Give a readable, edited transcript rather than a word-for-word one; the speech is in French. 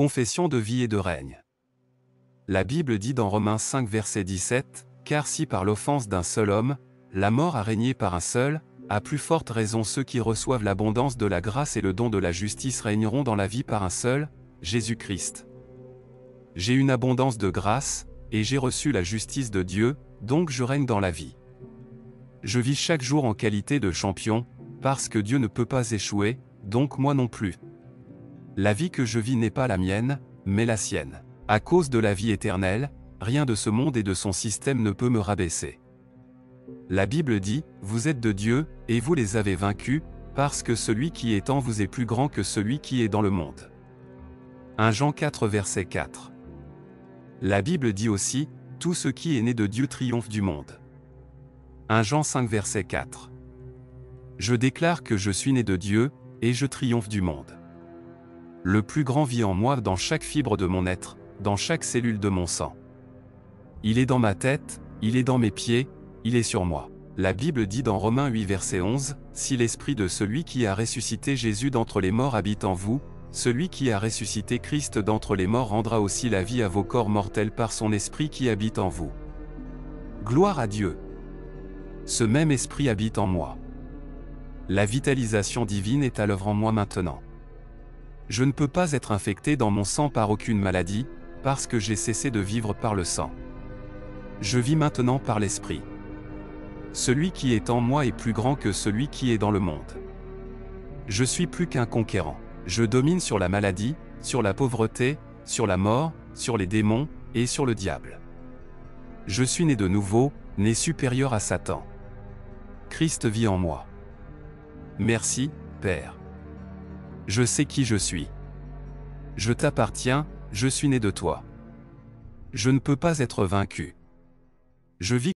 Confession de vie et de règne. La Bible dit dans Romains 5 verset 17, « Car si par l'offense d'un seul homme, la mort a régné par un seul, à plus forte raison ceux qui reçoivent l'abondance de la grâce et le don de la justice régneront dans la vie par un seul, Jésus-Christ. J'ai une abondance de grâce, et j'ai reçu la justice de Dieu, donc je règne dans la vie. Je vis chaque jour en qualité de champion, parce que Dieu ne peut pas échouer, donc moi non plus. La vie que je vis n'est pas la mienne, mais la sienne. À cause de la vie éternelle, rien de ce monde et de son système ne peut me rabaisser. La Bible dit, « Vous êtes de Dieu, et vous les avez vaincus, parce que celui qui est en vous est plus grand que celui qui est dans le monde. » 1 Jean 4 verset 4. La Bible dit aussi, « Tout ce qui est né de Dieu triomphe du monde. » 1 Jean 5 verset 4. Je déclare que je suis né de Dieu, et je triomphe du monde. Le plus grand vit en moi dans chaque fibre de mon être, dans chaque cellule de mon sang. Il est dans ma tête, il est dans mes pieds, il est sur moi. La Bible dit dans Romains 8 verset 11, « Si l'esprit de celui qui a ressuscité Jésus d'entre les morts habite en vous, celui qui a ressuscité Christ d'entre les morts rendra aussi la vie à vos corps mortels par son esprit qui habite en vous. » Gloire à Dieu. Ce même esprit habite en moi. La vitalisation divine est à l'œuvre en moi maintenant. Je ne peux pas être infecté dans mon sang par aucune maladie, parce que j'ai cessé de vivre par le sang. Je vis maintenant par l'Esprit. Celui qui est en moi est plus grand que celui qui est dans le monde. Je suis plus qu'un conquérant. Je domine sur la maladie, sur la pauvreté, sur la mort, sur les démons, et sur le diable. Je suis né de nouveau, né supérieur à Satan. Christ vit en moi. Merci, Père. Je sais qui je suis. Je t'appartiens, je suis né de toi. Je ne peux pas être vaincu. Je vis